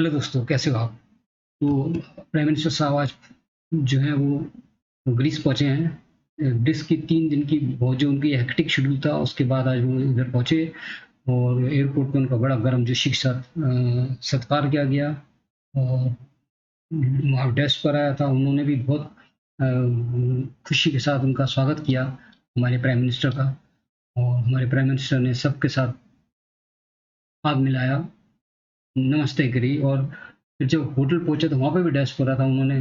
Hello दोस्तों, कैसे हो आप? तो प्राइम मिनिस्टर साहब आज जो है वो ग्रीस पहुंचे हैं। ग्रीस की 3 दिन की बहुत जो उनकी हेक्टिक शेड्यूल था, उसके बाद आज वो इधर पहुंचे और एयरपोर्ट पे उनका बड़ा गर्मजोशी के साथ सत्कार किया गया। और वहाँ डेस्क पर आया था, उन्होंने भी बहुत खुशी के साथ उनका स्वागत किया, हमारे प्राइम मिनिस्टर का। और हमारे प्राइम मिनिस्टर ने सबके साथ हाथ मिलाया, नमस्ते करी। और फिर जब होटल पहुंचे तो वहाँ पे भी डेस्क पर रहा था, उन्होंने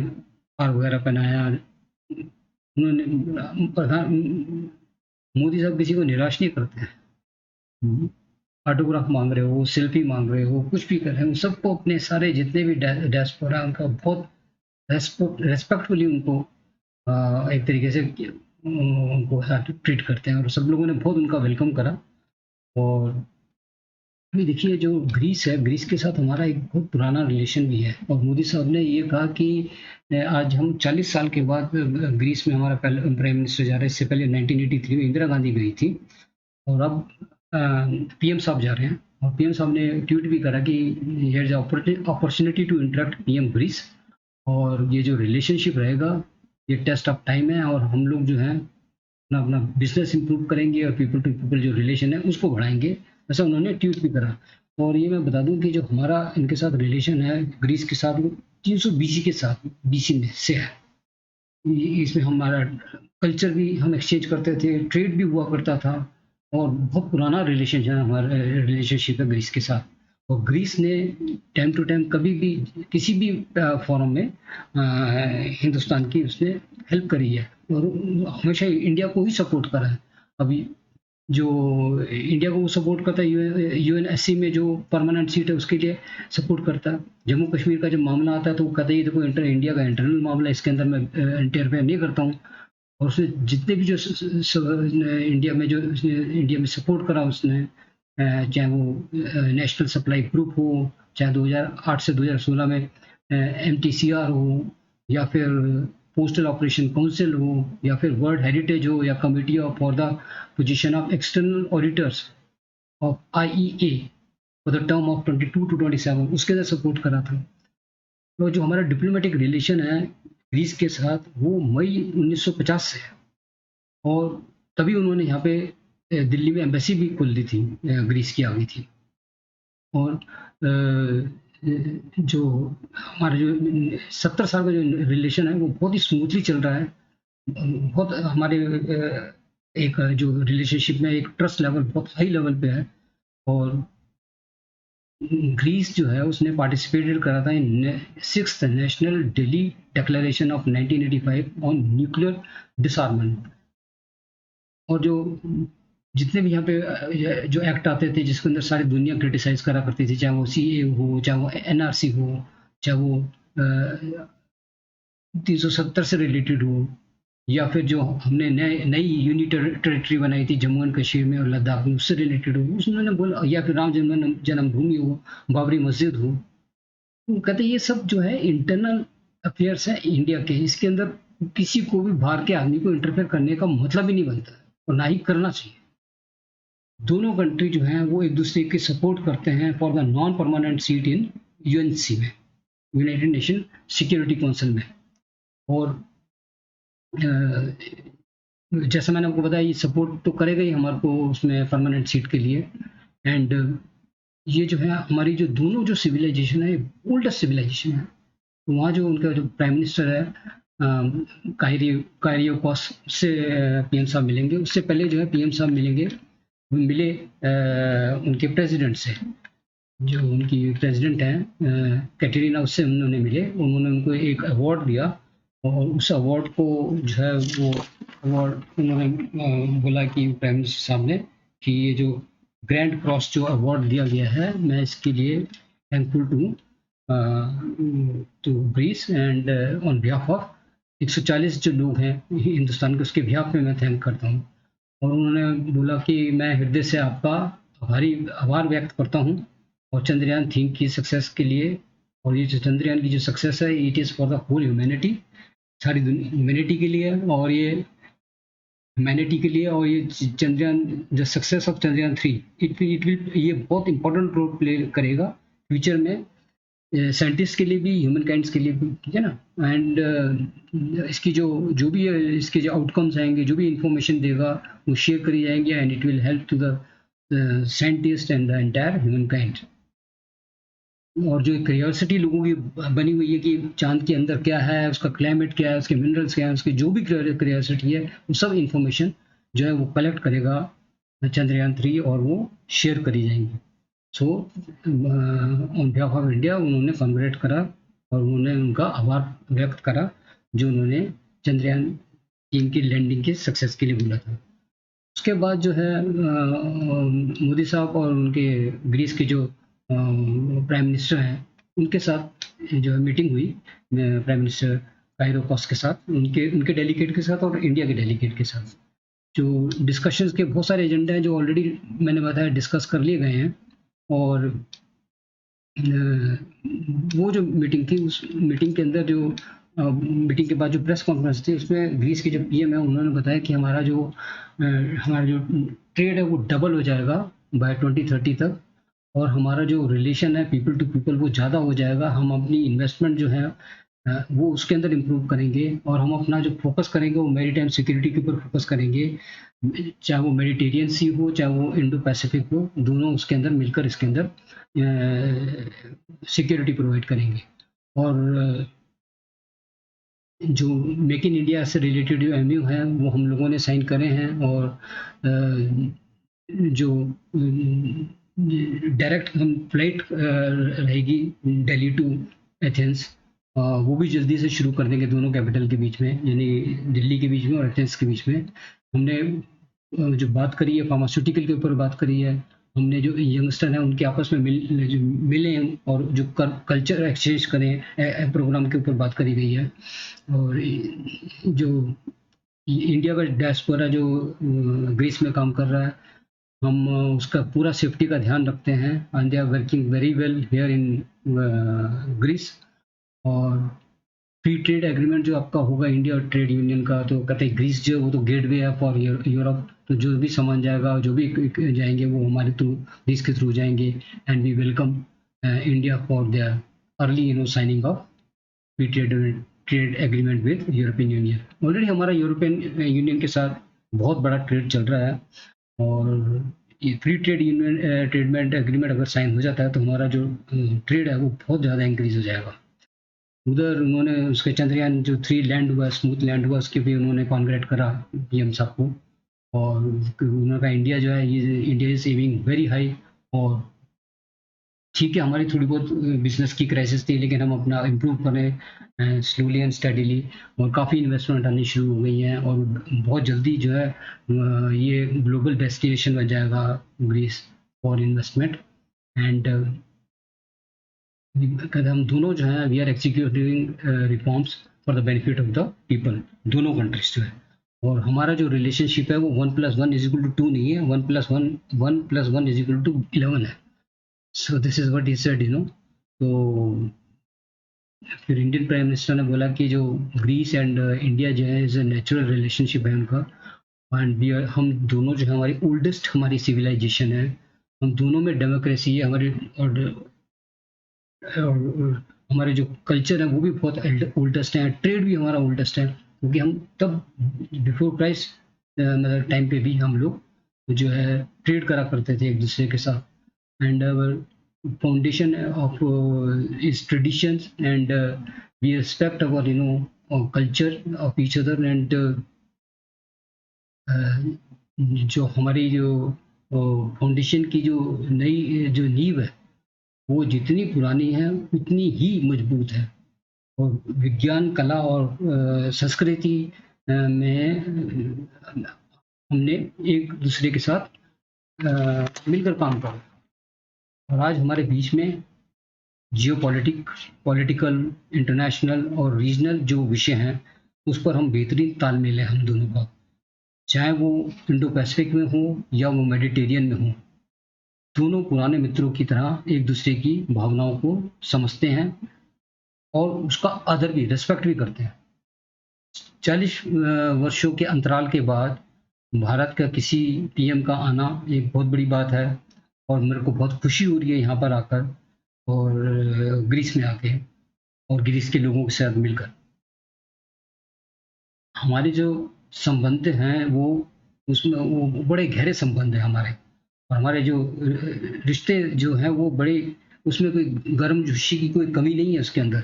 हार वगैरह पहनाया। उन्होंने प्रधान मोदी साहब किसी को निराश नहीं करते हैं। ऑटोग्राफ मांग रहे हो, सेल्फी मांग रहे हो, कुछ भी कर रहे हो, सबको अपने सारे जितने भी डायस्पोरा उनका बहुत रेस्पेक्टफुली उनको एक तरीके से उनको ट्रीट करते हैं और सब लोगों ने बहुत उनका वेलकम करा। और अभी देखिए, जो ग्रीस है, ग्रीस के साथ हमारा एक बहुत पुराना रिलेशन भी है। और मोदी साहब ने ये कहा कि आज हम 40 साल के बाद ग्रीस में हमारा पहला प्राइम मिनिस्टर जा रहा है। इससे पहले 1983 में इंदिरा गांधी गई थी और अब पीएम साहब जा रहे हैं। और पीएम साहब ने ट्वीट भी करा कि here is opportunity to interact PM Greece. और ये जो रिलेशनशिप रहेगा, ये टेस्ट ऑफ टाइम है और हम लोग जो है अपना अपना बिजनेस इंप्रूव करेंगे और पीपल टू पीपल जो रिलेशन है उसको बढ़ाएंगे, ऐसा उन्होंने ट्वीट भी करा। और ये मैं बता दूं कि जो हमारा इनके साथ रिलेशन है ग्रीस के साथ, वो 300 बीसी के साथ बीसी में से है। इसमें हमारा कल्चर भी हम एक्सचेंज करते थे, ट्रेड भी हुआ करता था और बहुत पुराना रिलेशन है हमारा, रिलेशनशिप है ग्रीस के साथ। और ग्रीस ने टाइम टू टाइम कभी भी किसी भी फोरम में हिंदुस्तान की उसने हेल्प करी है और हमेशा इंडिया को ही सपोर्ट करा है। अभी जो इंडिया को सपोर्ट करता है, यूएनएससी में जो परमानेंट सीट है उसके लिए सपोर्ट करता है। जम्मू कश्मीर का जब मामला आता है तो वो कहता है ये देखो इंडिया का इंटरनल मामला है, इसके अंदर मैं इंटरफेयर नहीं करता हूँ। और उसने जितने भी जो इंडिया में जो उसने इंडिया में सपोर्ट करा उसने, चाहे वो नेशनल सप्लाई ग्रुप हो, चाहे 2008 से 2016 में एमटीसीआर हो, या फिर पोस्टल ऑपरेशन काउंसिल हो, या फिर वर्ल्ड हेरिटेज हो, या committee of for the position of external auditors of IEA for the term of 22 to 27, उसके अंदर सपोर्ट करा था। तो जो हमारा डिप्लोमेटिक रिलेशन है ग्रीस के साथ, वो मई 1950 से है। और तभी उन्होंने यहाँ पे दिल्ली में एम्बेसी भी खोल दी थी, ग्रीस की आ गई थी। और जो हमारा जो 70 साल का जो रिलेशन है वो बहुत ही स्मूथली चल रहा है। बहुत हमारे एक जो रिलेशनशिप में एक ट्रस्ट लेवल बहुत हाई लेवल पे है। और ग्रीस जो है उसने पार्टिसिपेटेड करा था इन 6th national Delhi declaration of 1985 on nuclear disarmament. और जो जितने भी यहाँ पे जो एक्ट आते थे जिसके अंदर सारी दुनिया क्रिटिसाइज करा करती थी, चाहे वो सीए हो, चाहे वो एनआरसी हो, चाहे वो 370 से रिलेटेड हो, या फिर जो हमने नए नई यूनिट टेरिटरी बनाई थी जम्मू एंड कश्मीर में और लद्दाख में, उससे रिलेटेड हो, उसने बोला, या फिर राम जन्मभूमि हो, बाबरी मस्जिद हो। वो कहते ये सब जो है इंटरनल अफेयर्स है इंडिया के, इसके अंदर किसी को भी बाहर के आदमी को इंटरफेयर करने का मतलब ही नहीं बनता है और ना ही करना चाहिए। दोनों कंट्री जो हैं वो एक दूसरे की सपोर्ट करते हैं for the non permanent seat in UNC में, यूनाइटेड नेशन सिक्योरिटी काउंसिल में। और जैसा मैंने आपको बताया, ये सपोर्ट तो करेगा ही हमारे को उसमें परमानेंट सीट के लिए। एंड ये जो है हमारी जो दोनों जो सिविलाइजेशन है, ओल्डेस्ट सिविलाइजेशन है। तो वहाँ जो उनका जो प्राइम मिनिस्टर है कायरियोकॉस से पीएम साहब मिलेंगे। उससे पहले जो है पीएम साहब मिलेंगे, मिले उनके प्रेसिडेंट से, जो उनकी प्रेसिडेंट हैं कैटरीना, उससे उन्होंने मिले। उन्होंने उनको एक अवार्ड दिया और उस अवार्ड को जो है वो अवार्ड उन्होंने बोला कि प्राइम मिनिस्टर साहब ने कि ये जो ग्रैंड क्रॉस जो अवार्ड दिया गया है, मैं इसके लिए thankful to Greece and on behalf of 140 जो लोग हैं हिंदुस्तान के, उसके बिहाफ में मैं थैंक करता हूँ। और उन्होंने बोला कि मैं हृदय से आपका आभार व्यक्त करता हूँ और चंद्रयान-3 की सक्सेस के लिए। और ये जो चंद्रयान की जो सक्सेस है, it is for the whole humanity, सारी ह्यूमैनिटी के लिए। और ये ह्यूमैनिटी के लिए, और ये Chandrayaan, the success of Chandrayaan 3, it will ये बहुत इंपॉर्टेंट रोल प्ले करेगा फ्यूचर में साइंटिस्ट के लिए भी, ह्यूमन काइंड्स के लिए भी, ठीक है ना। एंड इसकी जो जो भी इसके जो आउटकम्स आएंगे, जो भी इंफॉर्मेशन देगा, वो शेयर करी जाएंगे, and it will help to the scientist and the entire humankind. और जो क्यूरियोसिटी लोगों की बनी हुई है कि चांद के अंदर क्या है, उसका क्लाइमेट क्या है, उसके मिनरल्स क्या है, उसकी जो भी क्यूरियोसिटी है, वो सब इंफॉर्मेशन जो है वो कलेक्ट करेगा चंद्रयान 3, और वो शेयर करी जाएंगी। So on behalf of India उन्होंने कॉन्ग्रेट करा, और उन्होंने उनका आभार व्यक्त करा जो उन्होंने चंद्रयान 3 की लैंडिंग के सक्सेस के लिए बोला था। उसके बाद जो है मोदी साहब और उनके ग्रीस के जो प्राइम मिनिस्टर हैं, उनके साथ जो है मीटिंग हुई, प्राइम मिनिस्टर काइरोकॉस के साथ, उनके उनके डेलीगेट के साथ और इंडिया के डेलीगेट के साथ। जो डिस्कशंस के बहुत सारे एजेंडे हैं जो ऑलरेडी मैंने बताया डिस्कस कर लिए गए हैं। और वो जो मीटिंग थी, उस मीटिंग के अंदर जो मीटिंग के बाद जो प्रेस कॉन्फ्रेंस थी, उसमें ग्रीस के जो पीएम है उन्होंने बताया कि हमारा जो ट्रेड है वो डबल हो जाएगा बाय 2030 तक, और हमारा जो रिलेशन है पीपल टू पीपल वो ज़्यादा हो जाएगा। हम अपनी इन्वेस्टमेंट जो है वो उसके अंदर इम्प्रूव करेंगे, और हम अपना जो फोकस करेंगे वो मैरीटाइम सिक्योरिटी के ऊपर फोकस करेंगे, चाहे वो मेडिटेरियन सी हो, चाहे वो इंडो पैसिफिक हो, दोनों उसके अंदर मिलकर इसके अंदर सिक्योरिटी प्रोवाइड करेंगे। और जो मेक इन इंडिया से रिलेटेड जो एमयू है वो हम लोगों ने साइन करे हैं, और जो डायरेक्ट हम फ्लाइट रहेगी दिल्ली टू एथेंस, वो भी जल्दी से शुरू कर देंगे दोनों कैपिटल के बीच में, यानी दिल्ली के बीच में और एथेंस के बीच में। हमने जो बात करी है फार्मास्यूटिकल के ऊपर बात करी है, हमने जो यंगस्टर हैं उनके आपस में मिलें और जो कल्चर एक्सचेंज करें प्रोग्राम के ऊपर बात करी गई है। और जो इंडिया का डायस्पोरा जो ग्रीस में काम कर रहा है, हम उसका पूरा सेफ्टी का ध्यान रखते हैं, and they are working very well here in Greece. और फ्री ट्रेड एग्रीमेंट जो आपका होगा इंडिया और ट्रेड यूनियन का, तो कहते हैं ग्रीस जो वो तो गेटवे है फॉर यूरोप, तो जो भी सामान जाएगा, जो भी जाएंगे वो हमारे थ्रू, ग्रीस के थ्रू जाएंगे, and we welcome India for their early signing of free trade agreement with European Union. Already हमारा यूरोपियन यूनियन के साथ बहुत बड़ा ट्रेड चल रहा है, और ये फ्री ट्रेड यूनियन ट्रेडमेंट एग्रीमेंट अगर साइन हो जाता है तो हमारा जो ट्रेड है वो बहुत ज़्यादा इंक्रीज हो जाएगा। उधर उन्होंने उसके चंद्रयान जो 3 लैंड हुआ, स्मूथ लैंड हुआ, उसके भी उन्होंने कॉन्ग्रेट करा पीएम साहब को। और उन्होंने कहा इंडिया जो है, ये इंडिया इज एविंग वेरी हाई। और ठीक है, हमारी थोड़ी बहुत बिजनेस की क्राइसिस थी, लेकिन हम अपना इम्प्रूव कर रहे हैं स्लोली एंड स्टडीली, और काफ़ी इन्वेस्टमेंट आनी शुरू हो गई हैं, और बहुत जल्दी जो है ये ग्लोबल डेस्टिनेशन बन जाएगा ग्रीस फॉर इन्वेस्टमेंट। एंड हम दोनों जो हैं we are executing reforms for the benefit of the people, दोनों कंट्रीज जो है। और हमारा जो रिलेशनशिप है वो 1+1=2 नहीं है, 1+1=11 है। So this is what he said, तो फिर इंडियन प्राइम मिनिस्टर ने बोला कि जो ग्रीस एंड इंडिया जो है इज अ नेचुरल रिलेशनशिप है उनका, एंड वी आर, हम दोनों जो है हमारी ओल्डेस्ट हमारी सिविलाइजेशन है, हम दोनों में डेमोक्रेसी है हमारी, और हमारे जो कल्चर है वो भी बहुत ओल्डेस्ट है, ट्रेड भी हमारा ओल्डेस्ट है, क्योंकि हम तब बिफोर क्राइस्ट मतलब टाइम पे भी हम लोग जो है ट्रेड करा करते थे एक दूसरे के साथ। and our foundation of is traditions, and we respect our culture of each other, and जो हमारी जो फाउंडेशन की जो नई जो नींव है वो जितनी पुरानी है उतनी ही मजबूत है। और विज्ञान, कला और संस्कृति में हमने एक दूसरे के साथ मिलकर काम करा, और आज हमारे बीच में पॉलिटिकल, इंटरनेशनल और रीजनल जो विषय हैं उस पर हम बेहतरीन तालमेल है हम दोनों का, चाहे वो इंडो पैसिफिक में हो या वो मेडिटेरियन में हो। दोनों पुराने मित्रों की तरह एक दूसरे की भावनाओं को समझते हैं और उसका आदर भी, रिस्पेक्ट भी करते हैं। 40 वर्षों के अंतराल के बाद भारत का किसी पीएम का आना एक बहुत बड़ी बात है, और मेरे को बहुत खुशी हो रही है यहाँ पर आकर। और ग्रीस में आके और ग्रीस के लोगों के साथ मिलकर हमारे जो संबंध हैं वो उसमें वो बड़े गहरे संबंध हैं हमारे। और हमारे जो रिश्ते जो हैं वो बड़े, उसमें कोई गर्मजोशी की कोई कमी नहीं है उसके अंदर।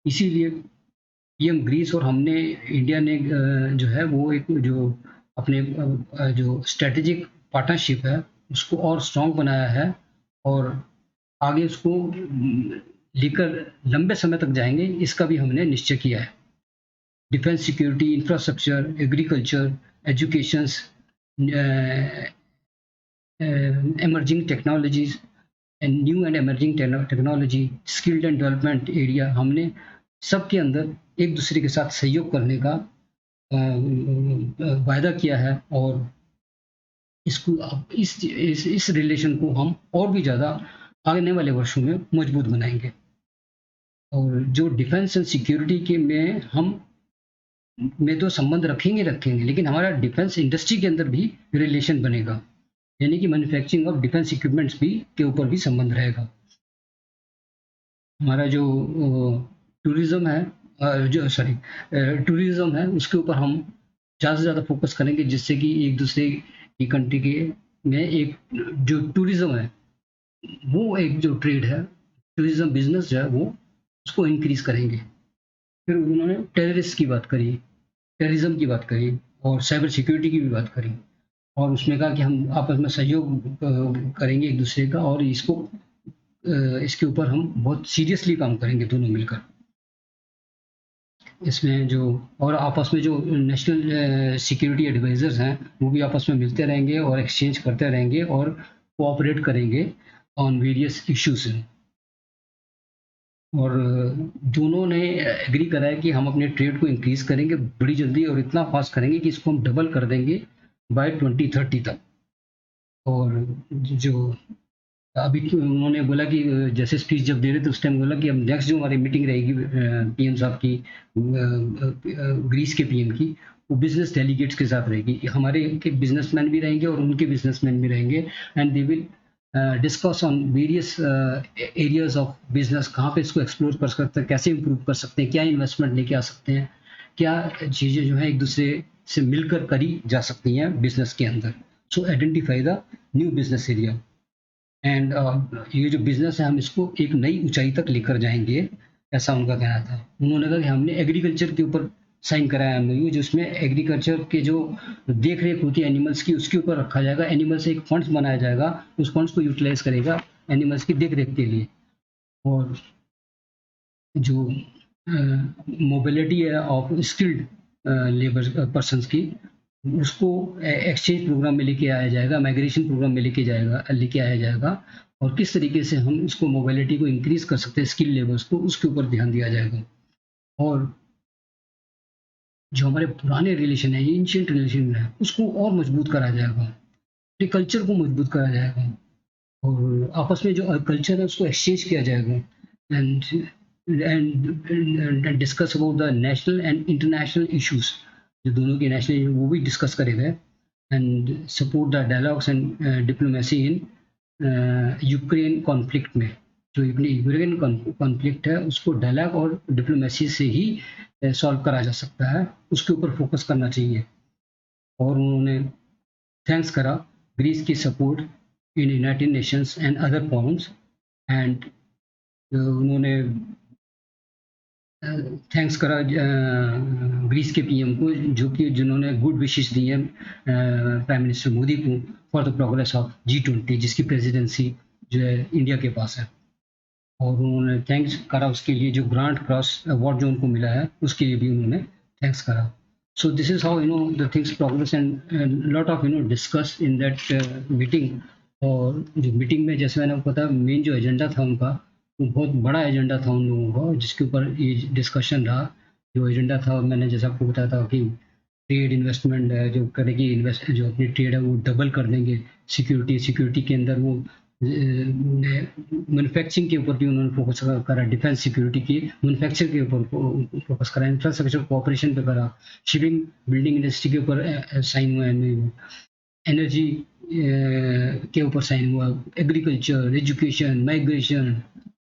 इसीलिए पीएम ग्रीस और हमने इंडिया ने जो है वो एक जो अपने जो स्ट्रैटेजिक पार्टनरशिप है उसको और स्ट्रॉन्ग बनाया है और आगे उसको लेकर लंबे समय तक जाएँगे, इसका भी हमने निश्चय किया है। Defence security, infrastructure, agriculture, educations, emerging technologies and new and emerging technology, skilled and development area, हमने सबके अंदर एक दूसरे के साथ सहयोग करने का वायदा किया है और इसको इस रिलेशन को हम और भी ज़्यादा आने वाले वर्षों में मजबूत बनाएंगे। और जो डिफेंस एंड सिक्योरिटी के में तो संबंध रखेंगे, लेकिन हमारा डिफेंस इंडस्ट्री के अंदर भी रिलेशन बनेगा, यानी कि मैन्युफैक्चरिंग ऑफ डिफेंस इक्विपमेंट्स भी के ऊपर भी संबंध रहेगा। हमारा जो टूरिज्म है टूरिज्म है उसके ऊपर हम ज़्यादा से ज़्यादा फोकस करेंगे, जिससे कि एक दूसरे की कंट्री के में एक जो टूरिज्म है वो एक जो ट्रेड है, टूरिज्म बिजनेस जो है वो उसको इंक्रीज करेंगे। फिर उन्होंने टेररिज्म की बात करी और साइबर सिक्योरिटी की भी बात करी और उसमें कहा कि हम आपस में सहयोग करेंगे एक दूसरे का और इसके ऊपर हम बहुत सीरियसली काम करेंगे दोनों मिलकर। इसमें जो और आपस में जो नेशनल सिक्योरिटी एडवाइजर्स हैं वो भी आपस में मिलते रहेंगे और एक्सचेंज करते रहेंगे और कोऑपरेट करेंगे ऑन वेरियस इश्यूज। और दोनों ने एग्री करा है कि हम अपने ट्रेड को इंक्रीज करेंगे बड़ी जल्दी और इतना फास्ट करेंगे कि इसको हम डबल कर देंगे बाय 2030 तक। और जो अभी उन्होंने बोला कि जैसे स्पीच जब दे रहे थे उस टाइम बोला कि अब नेक्स्ट जो हमारी मीटिंग रहेगी पीएम साहब की, ग्रीस के पीएम की, वो बिजनेस डेलीगेट्स के साथ रहेगी। हमारे के बिजनेसमैन भी रहेंगे और उनके बिजनेसमैन भी रहेंगे and they will discuss on various areas of business, कहाँ पे इसको एक्सप्लोर कर सकते हैं, कैसे इंप्रूव कर सकते हैं, क्या इन्वेस्टमेंट लेके आ सकते हैं, क्या चीज़ें जो है एक दूसरे से मिलकर करी जा सकती हैं बिजनेस के अंदर। सो identify the new business area and ये जो बिजनेस है हम इसको एक नई ऊंचाई तक लेकर जाएंगे, ऐसा उनका कहना था। उन्होंने कहा कि हमने एग्रीकल्चर के ऊपर साइन कराया एमओयू, जिसमें एग्रीकल्चर के जो देख रेख होती है एनिमल्स की उसके ऊपर रखा जाएगा। एनिमल से एक फंड्स बनाया जाएगा, उस फंड्स को यूटिलाइज करेगा एनिमल्स की देख रेख के लिए। और जो मोबिलिटी है ऑफ स्किल्ड लेबर पर्सनस की, उसको एक्सचेंज प्रोग्राम में लेके आया जाएगा, माइग्रेशन प्रोग्राम में लेके आया जाएगा और किस तरीके से हम इसको मोबिलिटी को इंक्रीज कर सकते हैं स्किल लेबर्स को, उसके ऊपर ध्यान दिया जाएगा। और जो हमारे पुराने रिलेशन है, एंशिएंट रिलेशन है, उसको और मजबूत करा जाएगा, कल्चर को मजबूत करा जाएगा और आपस में जो कल्चर है उसको एक्सचेंज किया जाएगा and discuss about the national and international issues, जो दोनों के नेशनल वो भी डिस्कस करे गए and support the dialogues and diplomacy in Ukraine conflict में। जो यूक्रेन कॉन्फ्लिक्ट है उसको डायलॉग और डिप्लोमेसी से ही सॉल्व करा जा सकता है, उसके ऊपर फोकस करना चाहिए। और उन्होंने थैंक्स करा ग्रीस की support in United Nations and other forums and उन्होंने थैंक्स करा ग्रीस के पीएम को, जिन्होंने गुड विशेस दी हैं प्राइम मिनिस्टर मोदी को for the progress of G20, जिसकी प्रेसिडेंसी जो है इंडिया के पास है। और उन्होंने थैंक्स करा उसके लिए, जो ग्रांट क्रॉस अवार्ड जो उनको मिला है उसके लिए भी उन्होंने थैंक्स करा। So this is how the things progress and lot of discuss in that meeting. और जो मीटिंग में जैसे मैंने आपको बताया मेन जो एजेंडा था उनका, वो बहुत बड़ा एजेंडा था उन लोगों का जिसके ऊपर ये डिस्कशन रहा। जो एजेंडा था मैंने जैसे आपको बताया था कि ट्रेड इन्वेस्टमेंट है जो करेगी, जो अपनी ट्रेड है वो डबल कर देंगे। सिक्योरिटी के अंदर वो मैन्युफैक्चरिंग के ऊपर भी उन्होंने फोकस करा, डिफेंस सिक्योरिटी की मैन्युफैक्चर के ऊपर फोकस करा, इंफ्रास्ट्रक्चर कोऑपरेशन पे करा, शिपिंग बिल्डिंग इंडस्ट्री के ऊपर साइन हुआ है, एनर्जी के ऊपर साइन हुआ, agriculture, education, migration,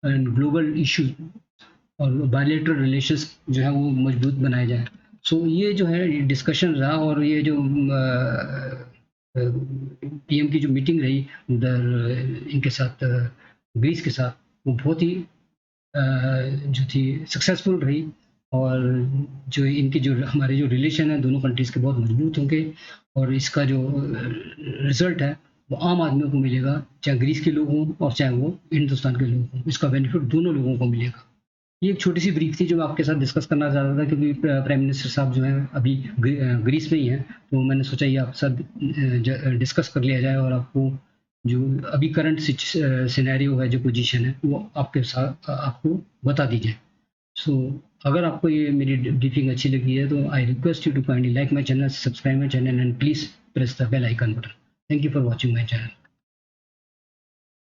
and global issues और बायलैटरल रिलेशंस जो है वो मजबूत बनाए जाएँ। सो ये जो है डिस्कशन रहा और ये जो पीएम की जो मीटिंग रही उधर इनके साथ ग्रीस के साथ, वो बहुत ही जो थी सक्सेसफुल रही और जो इनकी जो हमारे जो रिलेशन है दोनों कंट्रीज़ के बहुत मजबूत होंगे और इसका जो रिज़ल्ट है वो आम आदमियों को मिलेगा, चाहे ग्रीस के लोग हों और चाहे वो हिंदुस्तान के लोग हों। इसका बेनिफिट दोनों लोगों को मिलेगा। ये एक छोटी-सी ब्रीफ थी जो मैं आपके साथ डिस्कस करना चाह रहा था क्योंकि प्राइम मिनिस्टर साहब जो हैं अभी ग्रीस में ही हैं, तो मैंने सोचा ये आपके साथ डिस्कस कर लिया जाए और आपको जो अभी करंट सिनेरियो है, जो पोजीशन है, वो आपके साथ आपको बता दी जाए। सो अगर आपको ये मेरी ब्रीफिंग अच्छी लगी है तो I request you to kindly like my channel, subscribe my channel and please press the bell icon button. Thank you for watching my channel.